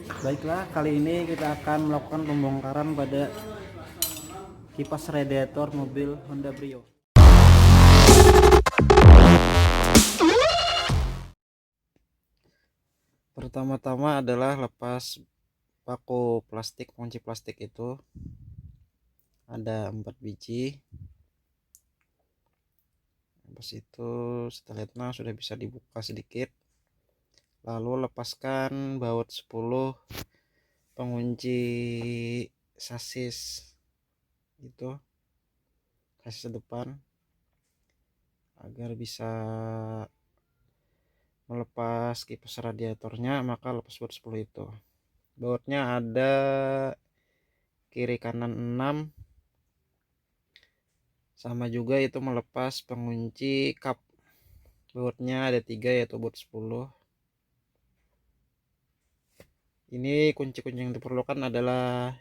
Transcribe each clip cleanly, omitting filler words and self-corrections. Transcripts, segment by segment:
Baiklah, kali ini kita akan melakukan pembongkaran pada kipas radiator mobil Honda Brio. Pertama-tama adalah lepas paku plastik, kunci plastik itu ada 4 biji. Lepas itu setelahnya sudah bisa dibuka sedikit. Lalu lepaskan baut 10 pengunci sasis itu, sasis depan, agar bisa melepas kipas radiatornya. Maka lepas baut 10 itu. Bautnya ada kiri kanan 6, sama juga itu melepas pengunci kap. Bautnya ada 3, yaitu baut 10. Ini kunci-kunci yang diperlukan adalah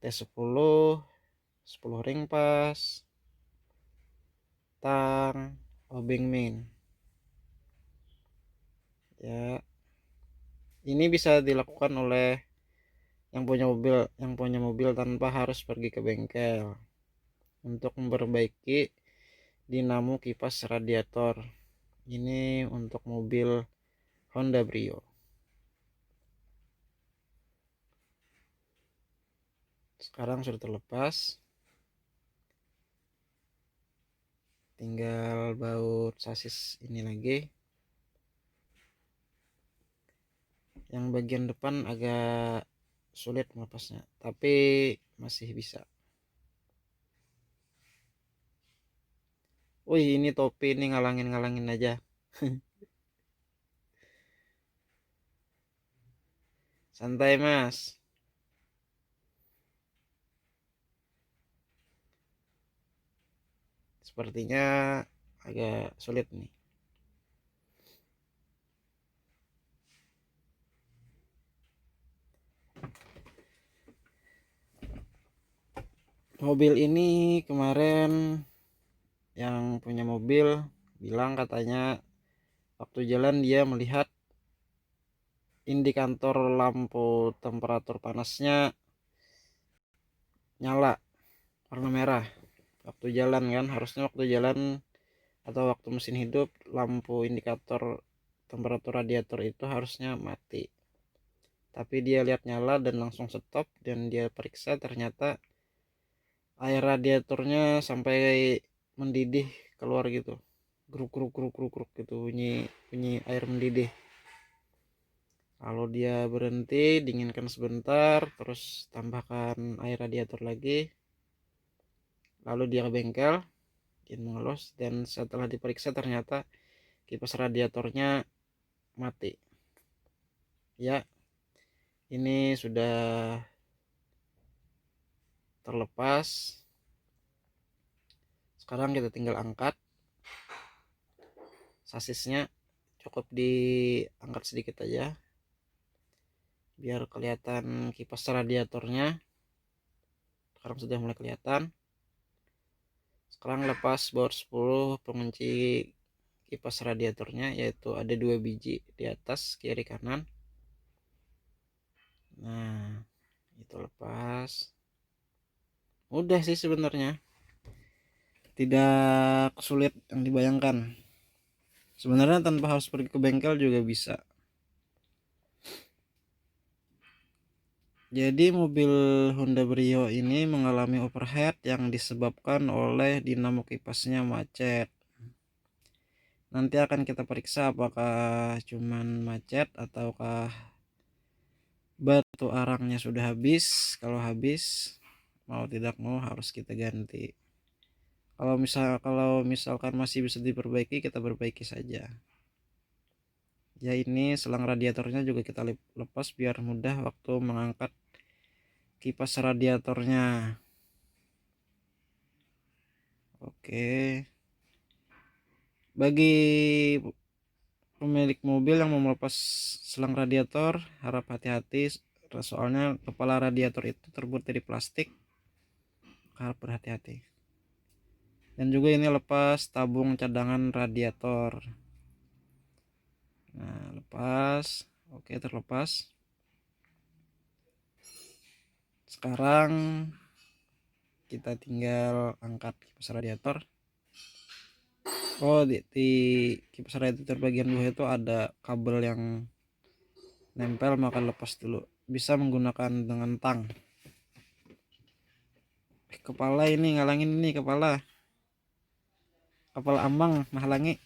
T10, 10 ring pas, tang, obeng main. Ya, ini bisa dilakukan oleh yang punya mobil tanpa harus pergi ke bengkel untuk memperbaiki dinamo kipas radiator. Ini untuk mobil Honda Brio. Sekarang sudah terlepas, tinggal baut sasis ini lagi. Yang bagian depan agak sulit melepasnya, tapi masih bisa. Wih, ini topi ini ngalangin aja. Santai mas. Sepertinya agak sulit nih. Mobil ini kemarin yang punya mobil bilang katanya waktu jalan dia melihat indikator lampu temperatur panasnya nyala warna merah waktu jalan. Kan harusnya waktu jalan atau waktu mesin hidup lampu indikator temperatur radiator itu harusnya mati, tapi dia lihat nyala dan langsung stop. Dan dia periksa, ternyata air radiatornya sampai mendidih keluar gitu, gruk gruk gruk gruk gruk gitu, bunyi air mendidih. Lalu dia berhenti, dinginkan sebentar, terus tambahkan air radiator lagi. Lalu dia ke bengkel, dia mengelos, dan setelah diperiksa ternyata kipas radiatornya mati. Ya, ini sudah terlepas. Sekarang kita tinggal angkat sasisnya, cukup diangkat sedikit aja biar kelihatan kipas radiatornya. Sekarang sudah mulai kelihatan. Sekarang lepas baut 10 pengunci kipas radiatornya, yaitu ada 2 biji di atas, kiri kanan. Nah, itu lepas. Mudah sih sebenarnya, tidak sulit yang dibayangkan. Sebenarnya tanpa harus pergi ke bengkel juga bisa. Jadi mobil Honda Brio ini mengalami overheat yang disebabkan oleh dinamo kipasnya macet. Nanti akan kita periksa apakah cuman macet ataukah batu arangnya sudah habis. Kalau habis, mau tidak mau harus kita ganti. Kalau misalkan masih bisa diperbaiki, kita perbaiki saja. Ya, ini selang radiatornya juga kita lepas biar mudah waktu mengangkat kipas radiatornya. Oke. Bagi pemilik mobil yang mau melepas selang radiator, harap hati-hati, soalnya kepala radiator itu terbuat dari plastik. Harap berhati-hati. Dan juga ini lepas tabung cadangan radiator. Nah, lepas. Oke, terlepas. Sekarang kita tinggal angkat kipas radiator. Oh, di kipas radiator bagian bawah itu ada kabel yang nempel, maka lepas dulu. Bisa menggunakan dengan tang. Kepala ini ngalangin, ini kepala ambang menghalangi.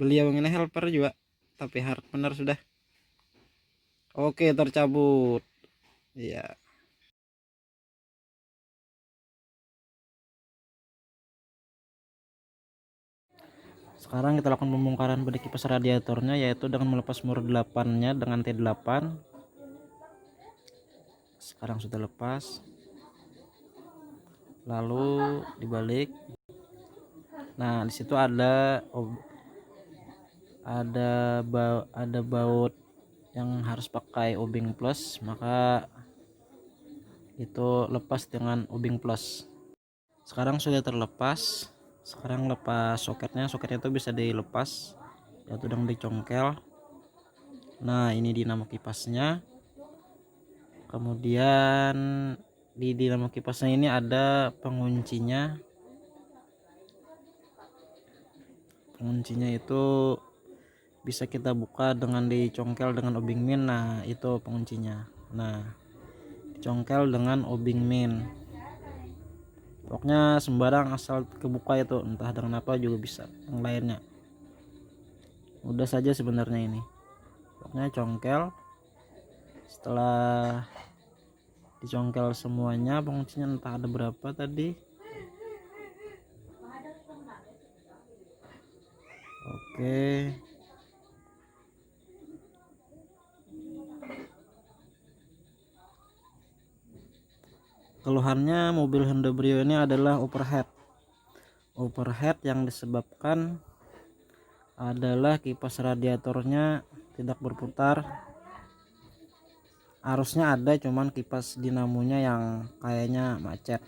Beliau ini helper juga, tapi hard benar sudah. Oke, tercabut. Iya. Sekarang kita lakukan pembongkaran pada kipas radiatornya, yaitu dengan melepas mur 8-nya dengan T8. Sekarang sudah lepas. Lalu dibalik. Nah, di situ ada baut yang harus pakai obeng plus, maka itu lepas dengan obeng plus. Sekarang sudah terlepas. Sekarang lepas soketnya itu bisa dilepas, yaitu dengan dicongkel. Nah, ini dinamo kipasnya. Kemudian di dinamo kipasnya ini ada penguncinya. Penguncinya itu bisa kita buka dengan dicongkel dengan obeng min. Nah, itu penguncinya. Nah, dicongkel dengan obeng min. Pokoknya sembarang asal kebuka itu, entah dengan apa juga bisa. Yang lainnya mudah saja sebenarnya ini. Pokoknya congkel. Setelah dicongkel semuanya, penguncinya entah ada berapa tadi. Oke. Keluhannya mobil Honda Brio ini adalah overheat. Overheat yang disebabkan adalah kipas radiatornya tidak berputar. Arusnya ada, cuman kipas dinamonya yang kayaknya macet.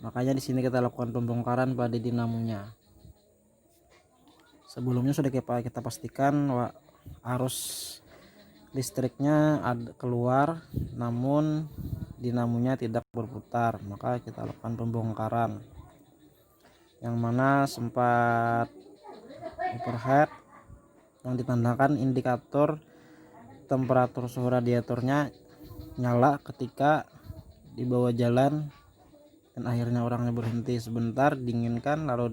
Makanya di sini kita lakukan pembongkaran pada dinamonya. Sebelumnya sudah kita pastikan arus listriknya keluar, namun dinamonya tidak berputar, maka kita lakukan pembongkaran. Yang mana sempat overheat, yang ditandakan indikator temperatur suhu radiatornya nyala ketika di bawah jalan, dan akhirnya orangnya berhenti sebentar, dinginkan, lalu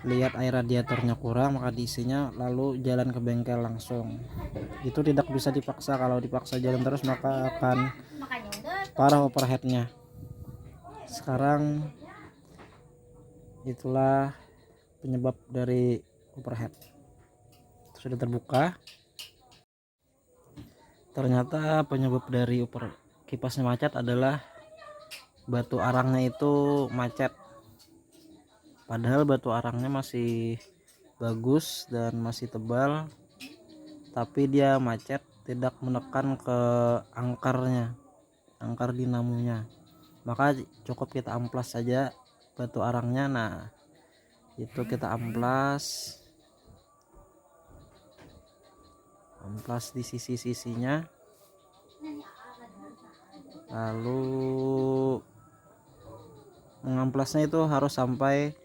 dilihat air radiatornya kurang, maka diisinya, lalu jalan ke bengkel langsung. Itu tidak bisa dipaksa. Kalau dipaksa jalan terus maka akan parah overheatnya. Sekarang itulah penyebab dari overheat. Sudah terbuka. Ternyata penyebab dari kipasnya macet adalah batu arangnya itu macet. Padahal batu arangnya masih bagus dan masih tebal, tapi dia macet, tidak menekan ke angkar dinamonya. Maka cukup kita amplas saja batu arangnya. Nah, itu kita amplas di sisi-sisinya, lalu mengamplasnya itu harus sampai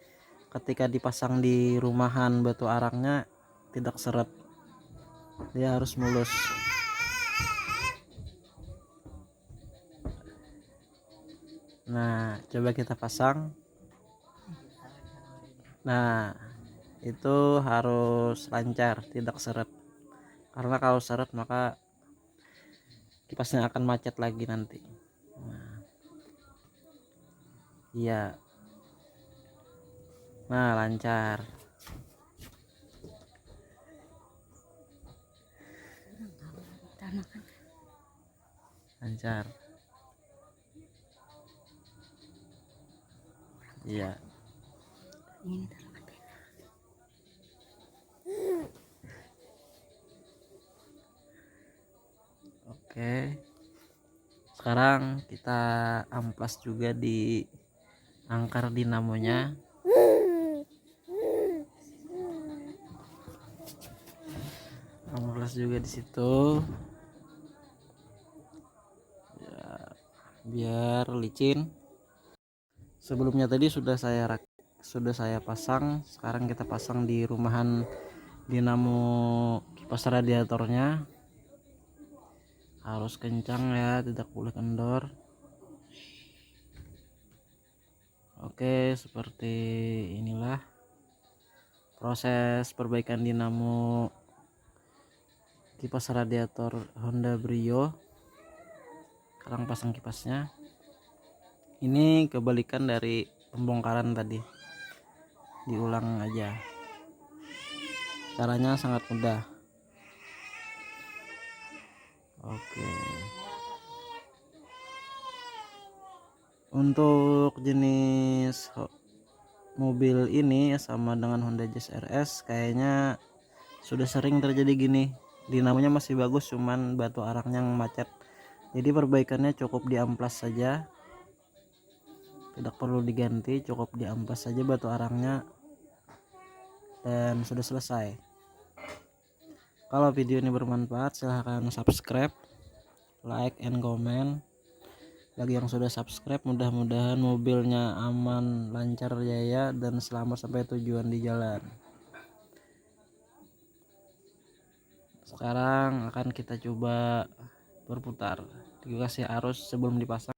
ketika dipasang di rumahan batu arangnya tidak seret, dia harus mulus. Nah, coba kita pasang. Nah, itu harus lancar, tidak seret, karena kalau seret maka kipasnya akan macet lagi nanti. Nah, iya. Nah, lancar. Lancar. Iya. Oke. Sekarang kita amplas juga di angkar dinamonya. dilepas juga di situ ya, biar licin. Sebelumnya tadi sudah saya pasang. Sekarang kita pasang di rumahan dinamo kipas radiatornya. Harus kencang ya, tidak boleh kendor. Oke, seperti inilah proses perbaikan dinamo kipas radiator Honda Brio. Sekarang pasang kipasnya. Ini kebalikan dari pembongkaran tadi, diulang aja. Caranya sangat mudah. Oke, untuk jenis mobil ini sama dengan Honda Jazz RS kayaknya sudah sering terjadi gini. Dinamonya masih bagus, cuman batu arangnya yang macet. Jadi perbaikannya cukup diamplas saja, tidak perlu diganti, cukup diamplas saja batu arangnya dan sudah selesai. Kalau video ini bermanfaat, silahkan subscribe, like, and comment. Bagi yang sudah subscribe, mudah-mudahan mobilnya aman, lancar jaya, dan selamat sampai tujuan di jalan. Sekarang akan kita coba berputar, dikasih arus sebelum dipasang.